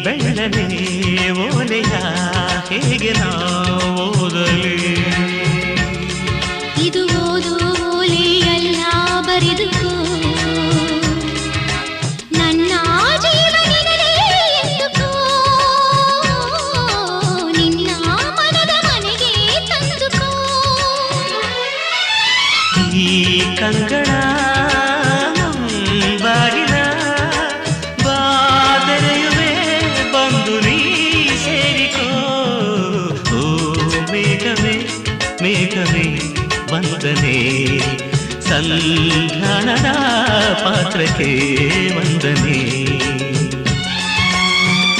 ಬೆಳ್ಳನೆ ಓಲೆಯ ಹೇಗೆ ನಾ ಓದಲಿ ಇದು ಓದು ಓಲೆಯಲ್ಲ ಬರೆದುಕೋ ನನ್ನ ಜೀವನದಲ್ಲಿ ಎಂದುಕೋ ನಿನ್ನ ಮನದ ಮನೆಗೆ ತಂದುಕೋ ಈ ಕಂಗಳ ಬಾಗಿಲ ಬಾದರೆಯುವೆ ಬಂದು ನೀ ಸೇರಿಕೋ ಓ ಮೇಘವೇ ಮೇಘವೇ ವಂದನೆ ಸಂಧಾನದ ಪಾತ್ರಕ್ಕೆ ವಂದನೆ